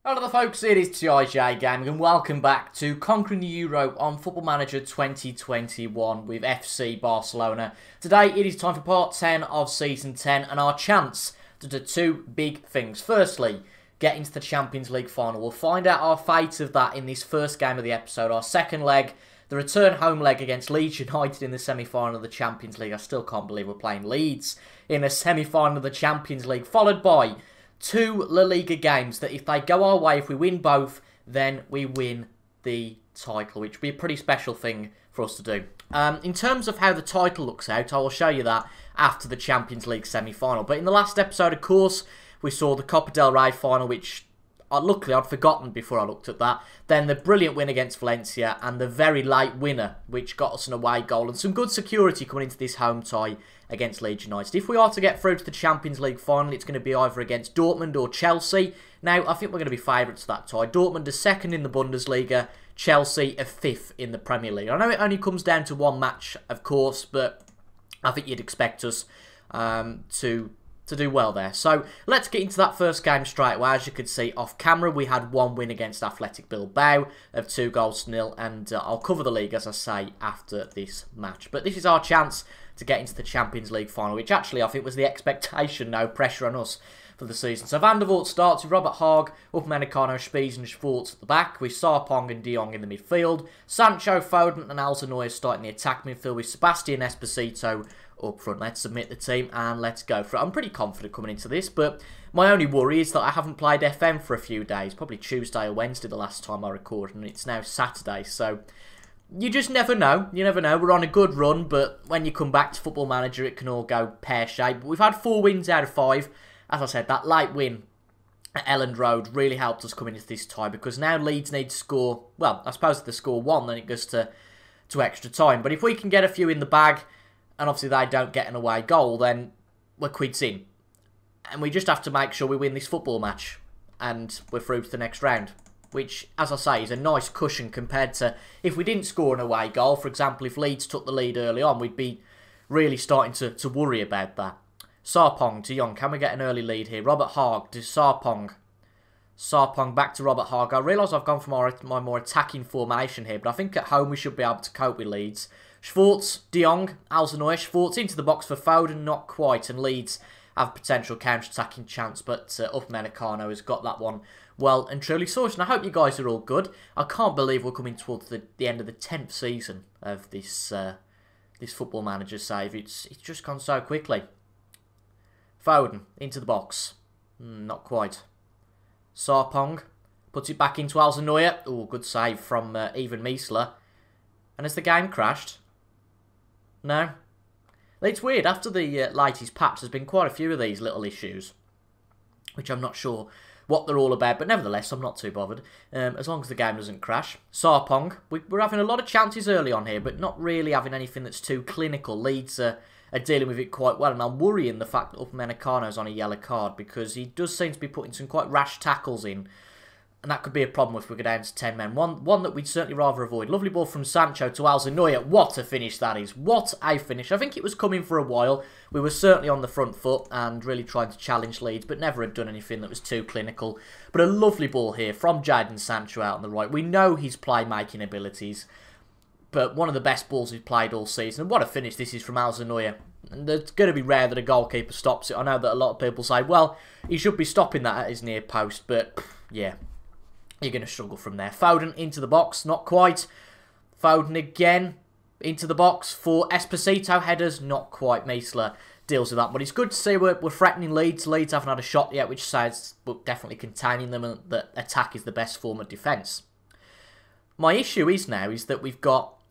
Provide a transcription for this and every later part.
Hello there folks, it is TIJ Gaming and welcome back to Conquering the Euro on Football Manager 2021 with FC Barcelona. Today it is time for part 10 of Season 10 and our chance to do two big things. Firstly, get into the Champions League final. We'll find out our fate of that in this first game of the episode. Our second leg, the return home leg against Leeds United in the semi-final of the Champions League. I still can't believe we're playing Leeds in a semi-final of the Champions League, followed by two LaLiga games that if they go our way, if we win both, then we win the title, which would be a pretty special thing for us to do. In terms of how the title looks out, I will show you that after the Champions League semi-final. But in the last episode, of course, we saw the Copa del Rey final, which luckily I'd forgotten before I looked at that. Then the brilliant win against Valencia and the very late winner, which got us an away goal and some good security coming into this home tie against Leeds United. If we are to get through to the Champions League final, it's going to be either against Dortmund or Chelsea. Now, I think we're going to be favourites to that tie. Dortmund are second in the Bundesliga, Chelsea are fifth in the Premier League. I know it only comes down to one match, of course, but I think you'd expect us to do well there. So let's get into that first game straight away. As you can see off camera, we had one win against Athletic Bilbao of 2-0, and I'll cover the league, as I say, after this match. But this is our chance to get into the Champions League final, which actually I think was the expectation, no pressure on us for the season. So Van der Vaart starts with Robert Haag, Upamecano, Spies and Schwartz at the back, with Sarpong and De Jong in the midfield, Sancho, Foden and Alzheimer starting the attack midfield, with Sebastian Esposito up front. Let's submit the team and let's go for it. I'm pretty confident coming into this, but my only worry is that I haven't played FM for a few days, probably Tuesday or Wednesday the last time I recorded, and it's now Saturday, so you just never know. You never know. We're on a good run, but when you come back to Football Manager, it can all go pear-shaped. But we've had 4 wins out of 5. As I said, that late win at Elland Road really helped us coming into this tie, because now Leeds need to score, well, I suppose if they score 1, then it goes to extra time. But if we can get a few in the bag, and obviously they don't get an away goal, then we're quids in. And we just have to make sure we win this football match, and we're through to the next round. Which, as I say, is a nice cushion compared to if we didn't score an away goal. For example, if Leeds took the lead early on, we'd be really starting to worry about that. Sarpong to Young. Can we get an early lead here? Robert Haag to Sarpong. Sarpong back to Robert Haag. I realise I've gone for my more attacking formation here, but I think at home we should be able to cope with Leeds. Schwartz, De Jong, Alzheimer, Schwartz into the box for Foden, not quite, and Leeds have potential counter-attacking chance, but Upamecano has got that one well and truly sorted. And I hope you guys are all good. I can't believe we're coming towards the end of the 10th season of this this Football Manager save. It's just gone so quickly. Foden into the box. Not quite. Sarpong puts it back into Alzheimer. Oh, good save from Even Miesler. And has the game crashed? No. It's weird, after the latest patch, there's been quite a few of these little issues, which I'm not sure what they're all about, but nevertheless, I'm not too bothered, as long as the game doesn't crash. Sarpong, we're having a lot of chances early on here, but not really having anything that's too clinical. Leeds are dealing with it quite well, and I'm worrying the fact that Upamecano's on a yellow card, because he does seem to be putting some quite rash tackles in, and that could be a problem if we go down to 10 men. One that we'd certainly rather avoid. Lovely ball from Sancho to Alzheimer. What a finish that is. What a finish. I think it was coming for a while. We were certainly on the front foot and really trying to challenge Leeds, but never had done anything that was too clinical. But a lovely ball here from Jadon Sancho out on the right. We know his playmaking abilities, but one of the best balls he's played all season. And what a finish this is from Alzheimer. And it's going to be rare that a goalkeeper stops it. I know that a lot of people say, well, he should be stopping that at his near post, but yeah, you're going to struggle from there. Foden into the box, not quite. Foden again into the box for Esposito. Headers, not quite. Miesler deals with that. But it's good to see we're threatening Leeds. Leeds haven't had a shot yet, which says we're definitely containing them and that attack is the best form of defence. My issue is now is that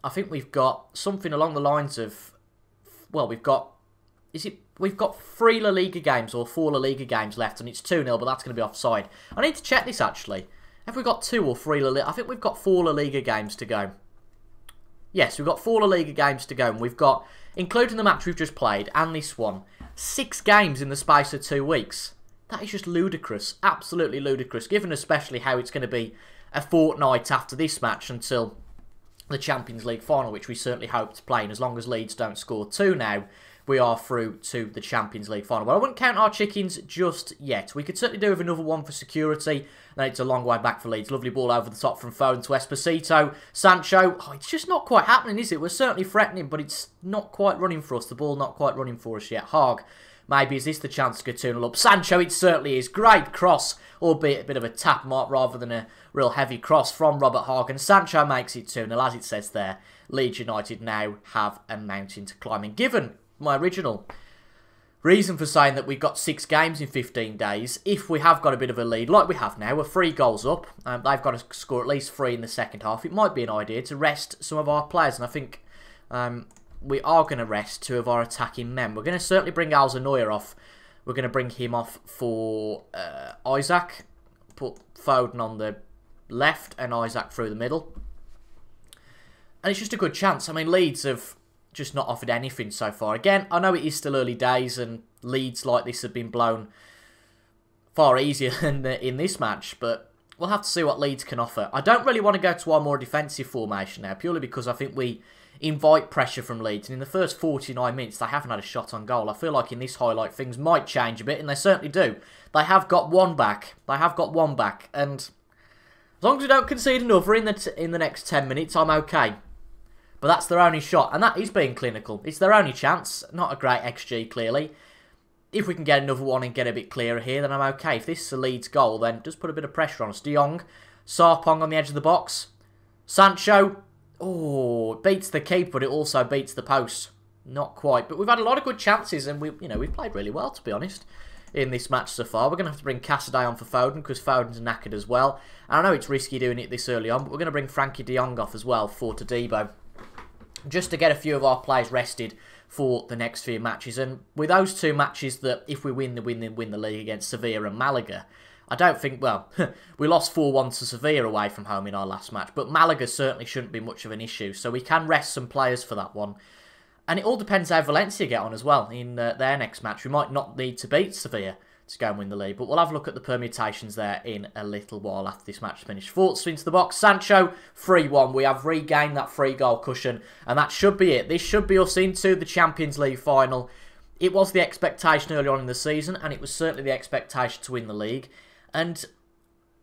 I think we've got something along the lines of, well, we've got 3 La Liga games or 4 La Liga games left, and it's 2-0, but that's going to be offside. I need to check this actually. Have we got 2 or 3 La Liga? I think we've got 4 La Liga games to go. Yes, we've got 4 La Liga games to go, and we've got, including the match we've just played and this one, 6 games in the space of 2 weeks. That is just ludicrous. Absolutely ludicrous, given especially how it's going to be a fortnight after this match until the Champions League final, which we certainly hope to play in. As long as Leeds don't score 2 now, we are through to the Champions League final. But I wouldn't count our chickens just yet. We could certainly do with another one for security. Then it's a long way back for Leeds. Lovely ball over the top from Foden to Esposito. Sancho, it's just not quite happening, is it? We're certainly threatening, but it's not quite running for us. The ball not quite running for us yet. Haag, maybe is this the chance to go 2-0 up? Sancho, it certainly is. Great cross, albeit a bit of a tap mark rather than a real heavy cross from Robert Haag. And Sancho makes it 2-0, as it says there. Leeds United now have a mountain to climb. And given my original reason for saying that we've got 6 games in 15 days, if we have got a bit of a lead, like we have now, we're 3 goals up, they've got to score at least 3 in the second half, it might be an idea to rest some of our players, and I think we are going to rest 2 of our attacking men. We're going to certainly bring Alzheimer off. We're going to bring him off for Isaac, put Foden on the left and Isaac through the middle. And it's just a good chance. I mean, Leeds have just not offered anything so far. Again, I know it is still early days and leads like this have been blown far easier than in this match, but we'll have to see what Leeds can offer. I don't really want to go to our more defensive formation now, purely because I think we invite pressure from Leeds, and in the first 49 minutes they haven't had a shot on goal. I feel like in this highlight things might change a bit, and they certainly do. They have got one back. They have got one back, and as long as we don't concede another in the next 10 minutes, I'm okay. But that's their only shot, and that is being clinical. It's their only chance. Not a great XG, clearly. If we can get another one and get a bit clearer here, then I'm okay. If this is a Leeds goal, then just put a bit of pressure on us. De Jong, Sarpong on the edge of the box. Sancho, oh, it beats the keeper, but it also beats the post. Not quite, but we've had a lot of good chances, and we've played really well, to be honest, in this match so far. We're going to have to bring Cassidy on for Foden, because Foden's knackered as well. And I know it's risky doing it this early on, but we're going to bring Frankie de Jong off as well for Todibo, just to get a few of our players rested for the next few matches. And with those 2 matches that if we win the league against Sevilla and Malaga, I don't think, well, we lost 4-1 to Sevilla away from home in our last match, but Malaga certainly shouldn't be much of an issue, so we can rest some players for that one. And it all depends how Valencia get on as well in their next match. We might not need to beat Sevilla to go and win the league, but we'll have a look at the permutations there in a little while after this match is finished. Forts into the box, Sancho, 3-1. We have regained that 3-goal cushion, and that should be it. This should be us into the Champions League final. It was the expectation early on in the season, and it was certainly the expectation to win the league. And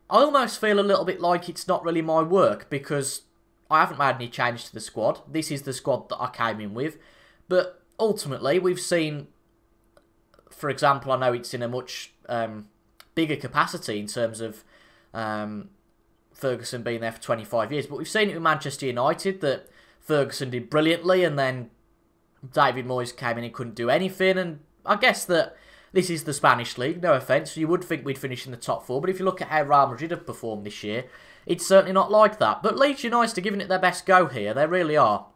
I almost feel a little bit like it's not really my work, because I haven't made any change to the squad. This is the squad that I came in with, but ultimately we've seen, for example, I know it's in a much bigger capacity in terms of Ferguson being there for 25 years. But we've seen it with Manchester United that Ferguson did brilliantly, and then David Moyes came in and couldn't do anything. And I guess that this is the Spanish league, no offence. You would think we'd finish in the top 4, but if you look at how Real Madrid have performed this year, it's certainly not like that. But Leeds United are giving it their best go here. They really are.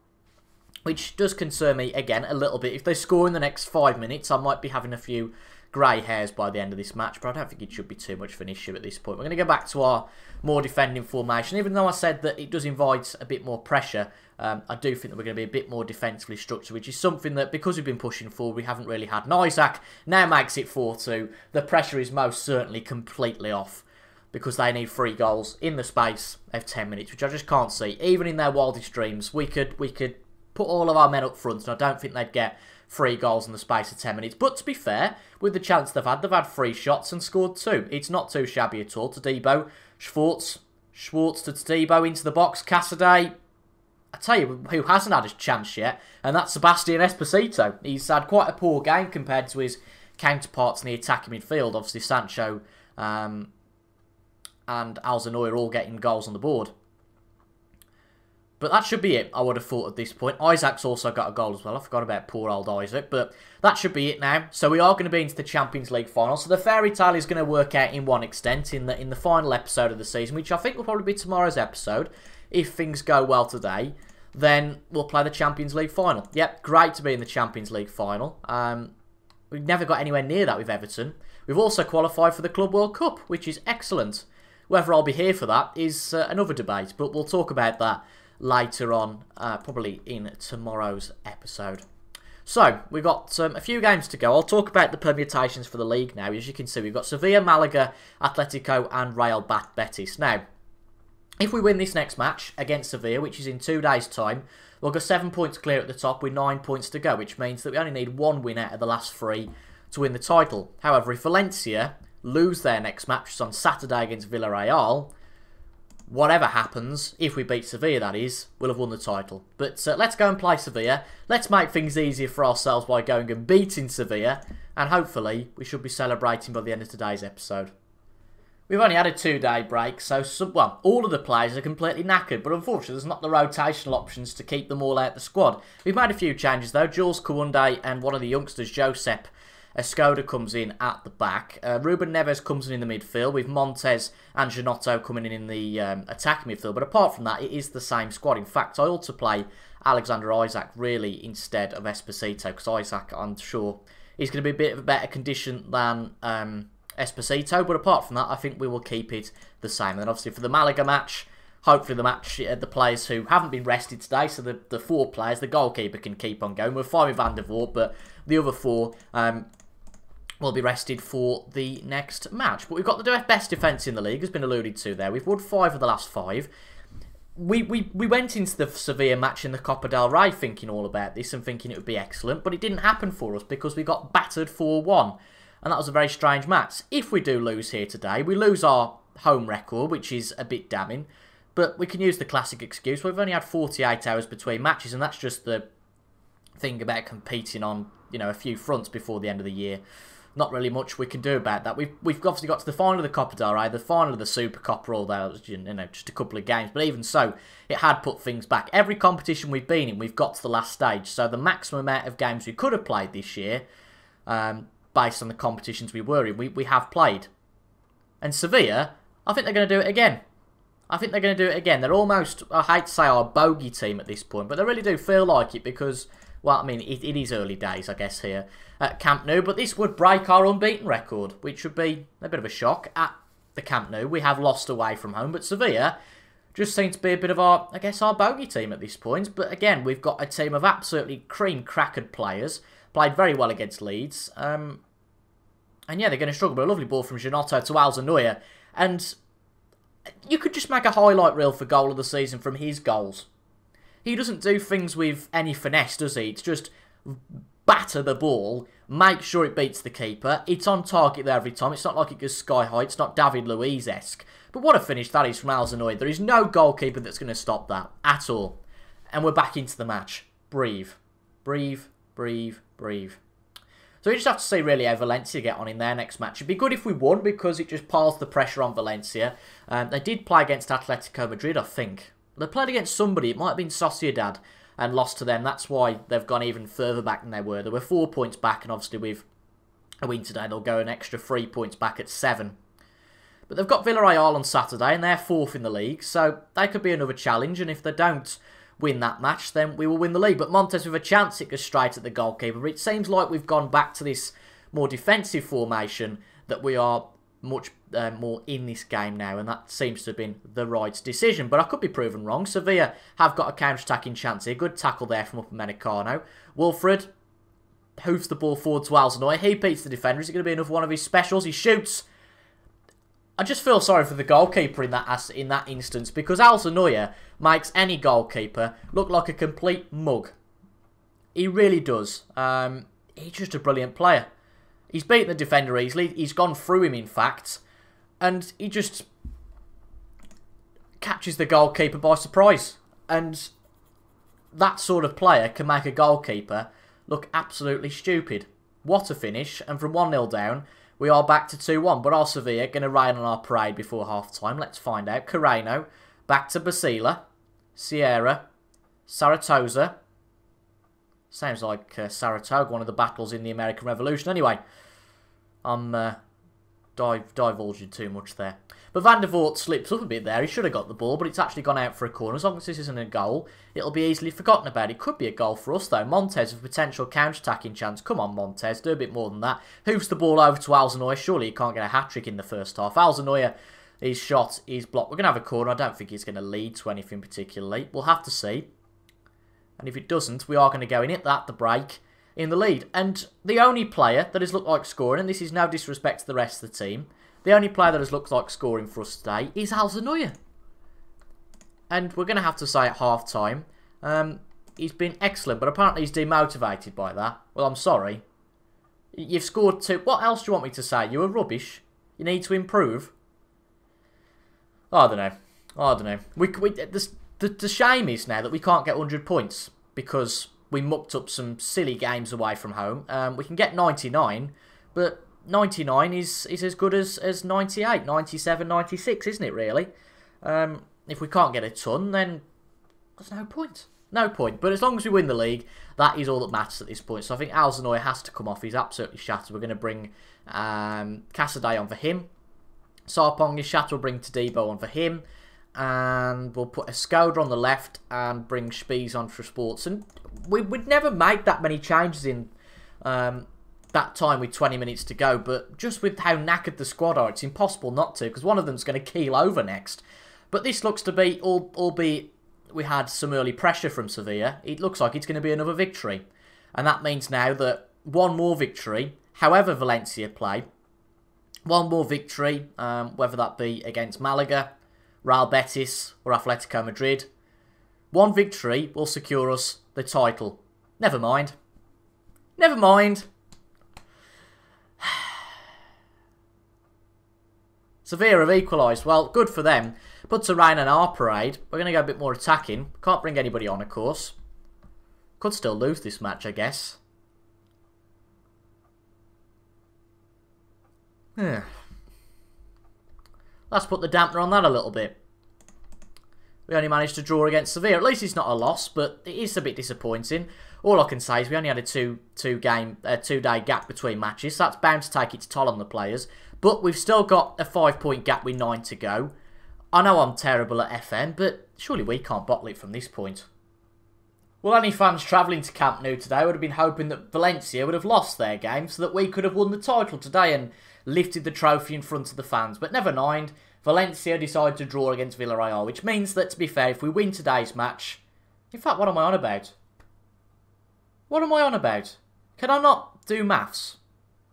Which does concern me, again, a little bit. If they score in the next 5 minutes, I might be having a few grey hairs by the end of this match, but I don't think it should be too much of an issue at this point. We're going to go back to our more defending formation. Even though I said that it does invite a bit more pressure, I do think that we're going to be a bit more defensively structured, which is something that, because we've been pushing forward, we haven't really had. And Isaac now makes it 4-2. The pressure is most certainly completely off, because they need 3 goals in the space of 10 minutes, which I just can't see. Even in their wildest dreams, we could put all of our men up front, and I don't think they'd get 3 goals in the space of 10 minutes. But to be fair, with the chance they've had 3 shots and scored 2. It's not too shabby at all. Todibo, Schwartz to Todibo into the box. Cassidy, I tell you who hasn't had a chance yet, and that's Sebastian Esposito. He's had quite a poor game compared to his counterparts in the attacking midfield. Obviously, Sancho and Alzheimer all getting goals on the board. But that should be it, I would have thought, at this point. Isaac's also got a goal as well. I forgot about poor old Isaac. But that should be it now. So we are going to be into the Champions League final. So the fairy tale is going to work out in one extent in the final episode of the season, which I think will probably be tomorrow's episode. If things go well today, then we'll play the Champions League final. Yep, great to be in the Champions League final. We've never got anywhere near that with Everton. We've also qualified for the Club World Cup, which is excellent. Whether I'll be here for that is another debate, but we'll talk about that later on, probably in tomorrow's episode. So, we've got a few games to go. I'll talk about the permutations for the league now. As you can see, we've got Sevilla, Malaga, Atletico and Real Betis. Now, If we win this next match against Sevilla, which is in 2 days' time, we'll go 7 points clear at the top with 9 points to go, which means that we only need 1 win out of the last 3 to win the title. However, if Valencia lose their next match, which is on Saturday against Villarreal, whatever happens, if we beat Sevilla that is, we'll have won the title. But let's go and play Sevilla. Let's make things easier for ourselves by going and beating Sevilla, and hopefully we should be celebrating by the end of today's episode. We've only had a 2-day break, so all of the players are completely knackered, but unfortunately there's not the rotational options to keep them all out the squad. We've made a few changes though. Jules Kounde and one of the youngsters, Josep Escoda, comes in at the back. Ruben Neves comes in the midfield, with Montes and Janotto coming in the attacking midfield. But apart from that, it is the same squad. In fact, I ought to play Alexander Isak really instead of Esposito, because Isak, I'm sure, is going to be a bit of a better condition than Esposito, but apart from that, I think we will keep it the same. And then obviously for the Malaga match, hopefully the players who haven't been rested today, so the 4 players, the goalkeeper can keep on going. We're fine with Van der Voort, but the other 4 will be rested for the next match. But we've got the best defence in the league, has been alluded to there. We've won 5 of the last 5. We went into the Sevilla match in the Copa del Rey thinking all about this and thinking it would be excellent, but it didn't happen for us because we got battered 4-1. And that was a very strange match. If we do lose here today, we lose our home record, which is a bit damning. But we can use the classic excuse. We've only had 48 hours between matches, and that's just the thing about competing on, a few fronts before the end of the year. Not really much we can do about that. We've obviously got to the final of the Copa del Rey, the final of the Super Copa, although it was, just a couple of games. But even so, it had put things back. Every competition we've been in, we've got to the last stage. So the maximum amount of games we could have played this year, based on the competitions we were in, we have played. And Sevilla, I think they're going to do it again. They're almost, I hate to say, our bogey team at this point, but they really do feel like it because, well, I mean, it is early days, I guess, here at Camp Nou, but this would break our unbeaten record, which would be a bit of a shock. At the Camp Nou, we have lost away from home, but Sevilla just seems to be a bit of our, I guess, our bogey team at this point. But again, we've got a team of absolutely cream-crackered players. Played very well against Leeds. And yeah, they're going to struggle. But a lovely ball from Janotto to Alzanoya. And you could just make a highlight reel for goal of the season from his goals. He doesn't do things with any finesse, does he? It's just batter the ball, make sure it beats the keeper. It's on target there every time. It's not like it goes sky high. It's not David Luiz-esque. But what a finish that is from Alzanoya. There is no goalkeeper that's going to stop that at all. And we're back into the match. Breathe. Breathe. Breathe. Breathe. So we just have to see really how Valencia get on in their next match. It'd be good if we won because it just piles the pressure on Valencia. They did play against Atletico Madrid, I think. They played against somebody. It might have been Sociedad and lost to them. That's why they've gone even further back than they were. They were 4 points back, and obviously with a win today, they'll go an extra 3 points back at 7. But they've got Villarreal on Saturday, and they're 4th in the league, so they could be another challenge. And if they don't win that match, then we will win the league. But Montes with a chance, it goes straight at the goalkeeper. But it seems like we've gone back to this more defensive formation that we are much more in this game now, and that seems to have been the right decision. But I could be proven wrong. Sevilla have got a counter-attacking chance here. Good tackle there from Upamecano. Wilfred hoofs the ball forward to Alzanoya. He beats the defender. Is it going to be another one of his specials? He shoots. I just feel sorry for the goalkeeper in that instance, because Alzanoya makes any goalkeeper look like a complete mug. He really does. He's just a brilliant player. He's beaten the defender easily. He's gone through him, in fact. And he just catches the goalkeeper by surprise. And that sort of player can make a goalkeeper look absolutely stupid. What a finish. And from 1-0 down, we are back to 2-1. But are Sevilla going to rain on our parade before half-time? Let's find out. Carreno, back to Basila, Sierra, Saratoga. Sounds like Saratoga, one of the battles in the American Revolution. Anyway, I'm divulging too much there. But Van der Voort slips up a bit there. He should have got the ball, but it's actually gone out for a corner. As long as this isn't a goal, it'll be easily forgotten about. It could be a goal for us, though. Montes with a potential counter-attacking chance. Come on, Montes, do a bit more than that. Hoofs the ball over to Alzanoya. Surely he can't get a hat-trick in the first half. Alzanoya, his shot is blocked. We're going to have a corner. I don't think it's going to lead to anything particularly. We'll have to see. And if it doesn't, we are going to go and hit that, the break, in the lead. And the only player that has looked like scoring, and this is no disrespect to the rest of the team, the only player that has looked like scoring for us today is Alzanoya. And we're going to have to say at half-time, he's been excellent, but apparently he's demotivated by that. Well, I'm sorry. You've scored 2. What else do you want me to say? You were rubbish. You need to improve. I don't know. The shame is now that we can't get 100 points because we mucked up some silly games away from home. We can get 99, but 99 is as good as 98, 97, 96, isn't it, really? If we can't get a ton, then there's no point. No point. But as long as we win the league, that is all that matters at this point. So I think Alzanoy has to come off. He's absolutely shattered. We're going to bring Casadei on for him. Sarpong is shattered. We'll bring Todibo on for him. And we'll put a Skoda on the left and bring Spies on for sports. And we'd never make that many changes in that time with 20 minutes to go. But just with how knackered the squad are, it's impossible not to. Because one of them's going to keel over next. But this looks to be, albeit we had some early pressure from Sevilla, it looks like it's going to be another victory. And that means now that one more victory, however Valencia play, one more victory, whether that be against Malaga, Real Betis or Atletico Madrid, one victory will secure us the title. Never mind. Never mind. Sevilla have equalised. Well, good for them. But to rain on our parade, we're going to go a bit more attacking. Can't bring anybody on, of course. Could still lose this match, I guess. Let's put the dampener on that a little bit. We only managed to draw against Sevilla. At least it's not a loss, but it is a bit disappointing. All I can say is we only had a two-day gap between matches. So that's bound to take its toll on the players. But we've still got a 5-point gap with 9 to go. I know I'm terrible at FN, but surely we can't bottle it from this point. Well, any fans travelling to Camp Nou today would have been hoping that Valencia would have lost their game so that we could have won the title today and lifted the trophy in front of the fans. But never mind, Valencia decided to draw against Villarreal, which means that, to be fair, if we win today's match... In fact, what am I on about? What am I on about? Can I not do maths?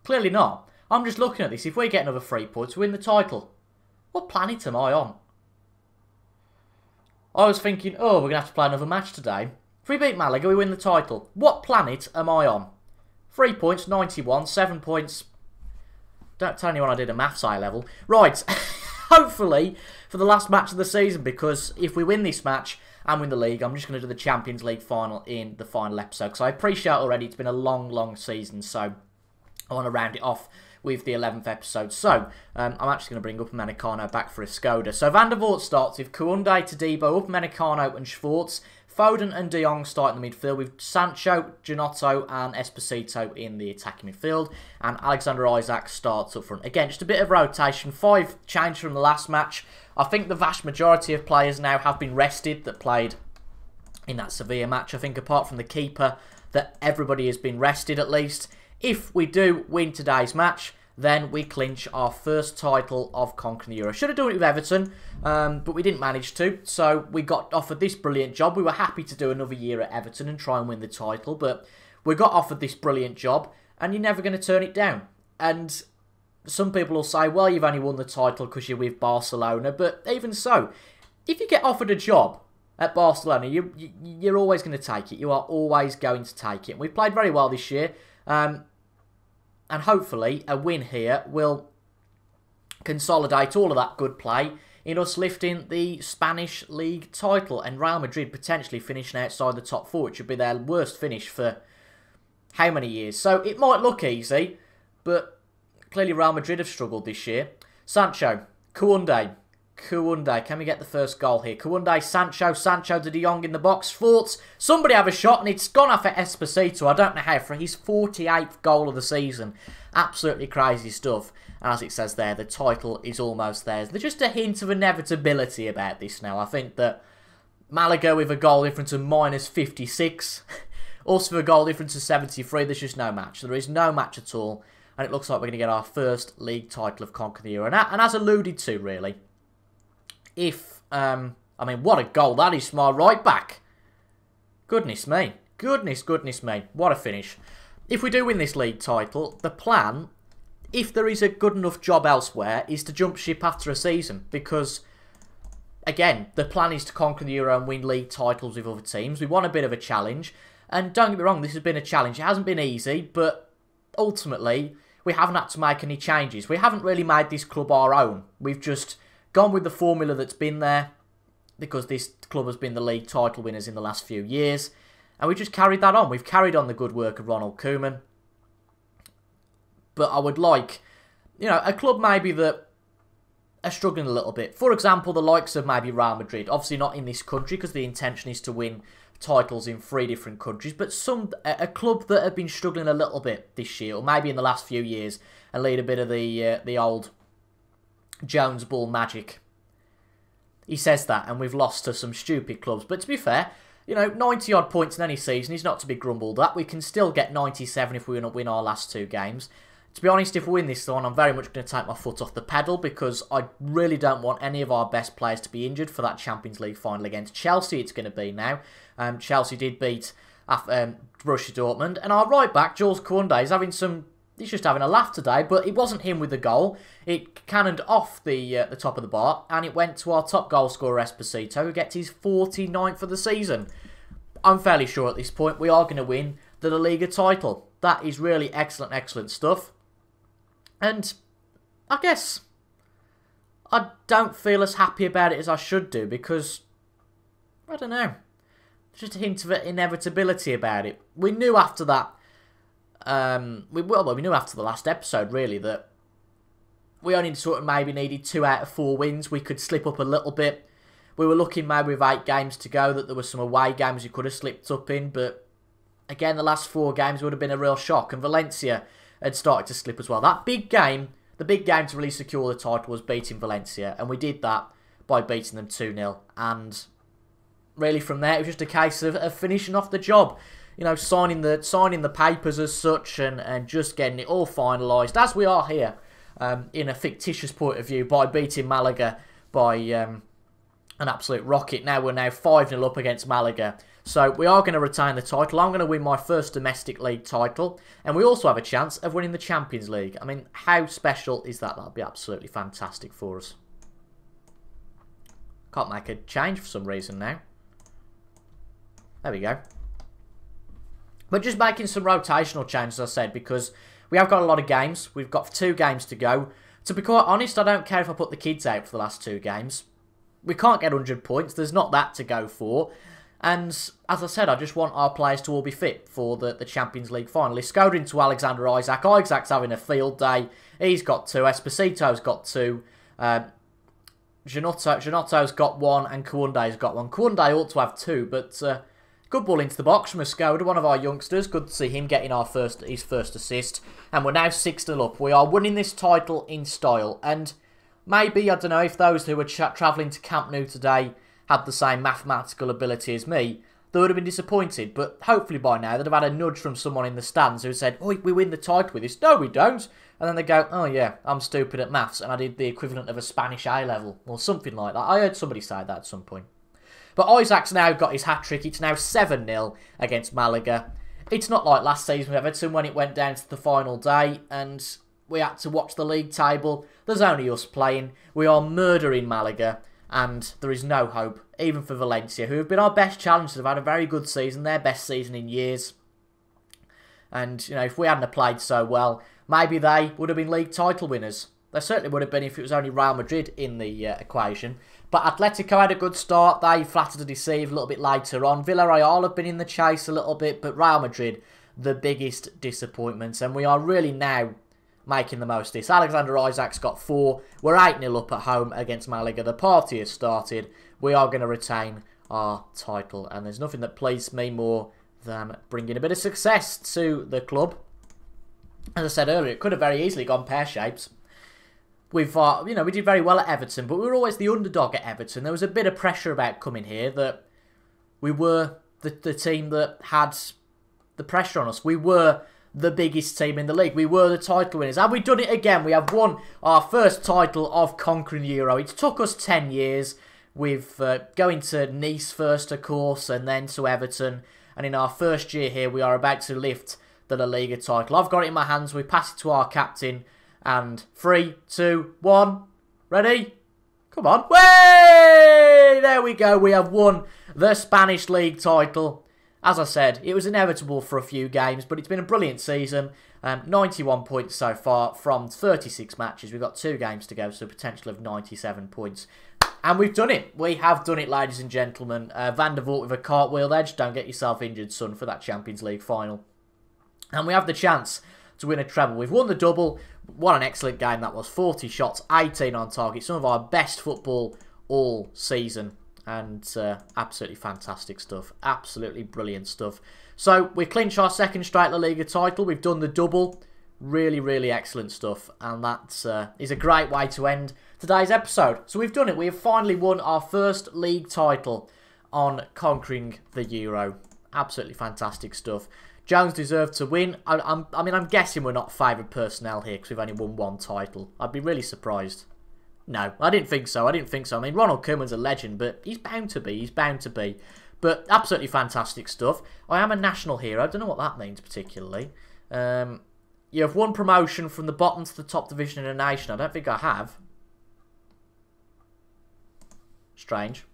Clearly not. I'm just looking at this. If we get another 3 points, we win the title. What planet am I on? I was thinking, oh, we're going to have to play another match today. If we beat Malaga, we win the title. What planet am I on? 3 points, 91, 7 points. Don't tell anyone I did a maths high level. Right, hopefully for the last match of the season, because if we win this match and win the league, I'm just going to do the Champions League final in the final episode. Because I appreciate already it's been a long, long season, so I want to round it off with the 11th episode. So, I'm actually going to bring Upamecano back for a Skoda. So, Van der Voort starts with Koundé, Todibo, Upamecano and Schwartz. Foden and De Jong start in the midfield with Sancho, Giannotto and Esposito in the attacking midfield. And Alexander Isak starts up front. Again, just a bit of rotation. 5 changes from the last match. I think the vast majority of players now have been rested that played in that Sevilla match. I think apart from the keeper, that everybody has been rested at least. If we do win today's match, then we clinch our first title of Conquering the Euro. Should have done it with Everton, but we didn't manage to. So we got offered this brilliant job. We were happy to do another year at Everton and try and win the title, but we got offered this brilliant job, and you're never going to turn it down. And some people will say, well, you've only won the title because you're with Barcelona. But even so, if you get offered a job at Barcelona, you're always going to take it. You are always going to take it. We've played very well this year. And hopefully a win here will consolidate all of that good play in us lifting the Spanish League title and Real Madrid potentially finishing outside the top 4, which would be their worst finish for how many years. So it might look easy, but clearly Real Madrid have struggled this year. Sancho, Koundé, can we get the first goal here? Koundé, Sancho to De Jong in the box. Schwartz, somebody have a shot, and it's gone off at Esposito. I don't know how, for his 48th goal of the season. Absolutely crazy stuff. And as it says there, the title is almost theirs. There's just a hint of inevitability about this now. I think that Malaga with a goal difference of -56, also with a goal difference of 73, there's just no match. There is no match at all. And it looks like we're going to get our first league title of Conquering the Euro. And as alluded to, really, if, I mean, what a goal that is from our right back. Goodness me. Goodness me. What a finish. If we do win this league title, the plan, if there is a good enough job elsewhere, is to jump ship after a season. Because again, the plan is to conquer the Euro and win league titles with other teams. We want a bit of a challenge. And don't get me wrong, this has been a challenge. It hasn't been easy, but ultimately, we haven't had to make any changes. We haven't really made this club our own. We've just gone with the formula that's been there, because this club has been the league title winners in the last few years. And we just carried that on. We've carried on the good work of Ronald Koeman. But I would like, a club maybe that are struggling a little bit. For example, the likes of maybe Real Madrid. Obviously not in this country, because the intention is to win titles in 3 different countries. But a club that have been struggling a little bit this year, or maybe in the last few years, and lead a bit of the old Jones ball magic. He says that, and we've lost to some stupid clubs. But to be fair, 90-odd points in any season is not to be grumbled at. We can still get 97 if we win our last 2 games. To be honest, if we win this one, I'm very much going to take my foot off the pedal, because I really don't want any of our best players to be injured for that Champions League final against Chelsea. It's going to be now. Chelsea did beat Borussia Dortmund, and our right back, Jules Koundé, is having some... He's just having a laugh today, but it wasn't him with the goal. It cannoned off the top of the bar, and it went to our top goal scorer, Esposito, who gets his 49th of the season. I'm fairly sure at this point we are going to win the LaLiga title. That is really excellent, excellent stuff. And I guess I don't feel as happy about it as I should do, because, I don't know, just a hint of inevitability about it. We knew after that, we knew after the last episode, really, that we only sort of maybe needed 2 out of 4 wins. We could slip up a little bit. We were looking maybe with 8 games to go that there were some away games we could have slipped up in, but again, the last 4 games would have been a real shock, and Valencia had started to slip as well. That big game, the big game to really secure the title, was beating Valencia, and we did that by beating them 2-0, and really from there, it was just a case of finishing off the job. Signing the papers as such, and just getting it all finalised, as we are here, in a fictitious point of view, by beating Malaga by an absolute rocket. We're now 5-0 up against Malaga. So we are going to retain the title. I'm going to win my first domestic league title. And we also have a chance of winning the Champions League. I mean, how special is that? That would be absolutely fantastic for us. Can't make a change for some reason now. There we go. But just making some rotational changes, as I said, because we have got a lot of games. We've got 2 games to go. To be quite honest, I don't care if I put the kids out for the last 2 games. We can't get 100 points. There's not that to go for. And as I said, I just want our players to all be fit for the Champions League final. Skoda into Alexander Isak. Isak's having a field day. He's got 2. Esposito's got 2. Janotto's got 1. And Koundé's got 1. Koundé ought to have 2, but good ball into the box from Skoda, one of our youngsters. Good to see him getting his first assist. And we're now 6-0 up. We are winning this title in style. And maybe, I don't know, if those who were travelling to Camp Nou today had the same mathematical ability as me, they would have been disappointed. But hopefully by now they'd have had a nudge from someone in the stands who said, "Oh, we win the title with this." No, we don't. And then they go, "Oh yeah, I'm stupid at maths and I did the equivalent of a Spanish A-level," or something like that. I heard somebody say that at some point. But Isak's now got his hat-trick. It's now 7-0 against Malaga. It's not like last season with Everton when it went down to the final day and we had to watch the league table. There's only us playing. We are murdering Malaga. And there is no hope, even for Valencia, who have been our best challengers. They've had a very good season, their best season in years. And, if we hadn't played so well, maybe they would have been league title winners. They certainly would have been if it was only Real Madrid in the equation. But Atletico had a good start. They flattered to deceive a little bit later on. Villarreal have been in the chase a little bit, but Real Madrid, the biggest disappointments. And we are really now making the most of this. Alexander Isak's got 4. We're 8-0 up at home against Malaga. The party has started. We are going to retain our title. And there's nothing that pleases me more than bringing a bit of success to the club. As I said earlier, it could have very easily gone pear-shaped. We did very well at Everton, but we were always the underdog at Everton. There was a bit of pressure about coming here that we were the team that had the pressure on us. We were the biggest team in the league. We were the title winners. Have we done it again? We have won our first title of Conquering the Euro. It took us 10 years with going to Nice first, of course, and then to Everton. And in our first year here, we are about to lift the LaLiga title. I've got it in my hands. We pass it to our captain. And 3, 2, 1. Ready? Come on. Way! we go. We have won the Spanish League title. As I said, it was inevitable for a few games, but it's been a brilliant season. 91 points so far from 36 matches. We've got 2 games to go, so a potential of 97 points. And we've done it. We have done it, ladies and gentlemen. Van der Vaart with a cartwheel edge. Don't get yourself injured, son, for that Champions League final. And we have the chance to win a treble. We've won the double. What an excellent game that was. 40 shots, 18 on target. Some of our best football all season. And absolutely fantastic stuff. Absolutely brilliant stuff. So we clinch our second straight LaLiga title. We've done the double. Really, really excellent stuff. And that is a great way to end today's episode. So we've done it. We have finally won our first league title on Conquering the Euro. Absolutely fantastic stuff. Jones deserved to win. I mean, I'm guessing we're not favoured personnel here because we've only won 1 title. I'd be really surprised. No, I didn't think so. I didn't think so. I mean, Ronald Koeman's a legend, but he's bound to be. He's bound to be. But absolutely fantastic stuff. I am a national hero. I don't know what that means particularly. You have won promotion from the bottom to the top division in a nation. I don't think I have. Strange.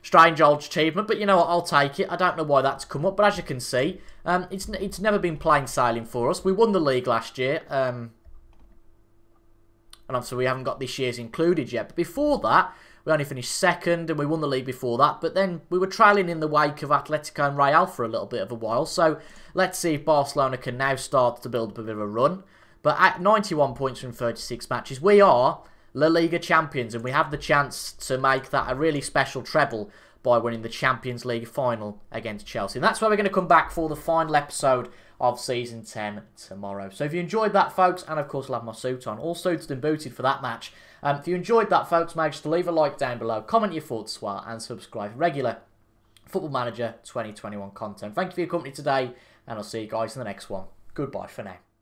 Strange old achievement, but you know what, I'll take it. I don't know why that's come up, but as you can see, it's never been plain sailing for us. We won the league last year, and obviously we haven't got this year's included yet. But before that, we only finished 2nd, and we won the league before that. But then we were trailing in the wake of Atletico and Real for a little bit of a while. So let's see if Barcelona can now start to build up a bit of a run. But at 91 points from 36 matches, we are LaLiga champions, and we have the chance to make that a really special treble by winning the Champions League final against Chelsea. And that's where we're going to come back for the final episode of Season 10 tomorrow. So if you enjoyed that, folks, and of course I'll have my suit on, all suited and booted for that match. If you enjoyed that, folks, make sure to leave a like down below, comment your thoughts as well, and subscribe for regular Football Manager 2021 content. Thank you for your company today, and I'll see you guys in the next one. Goodbye for now.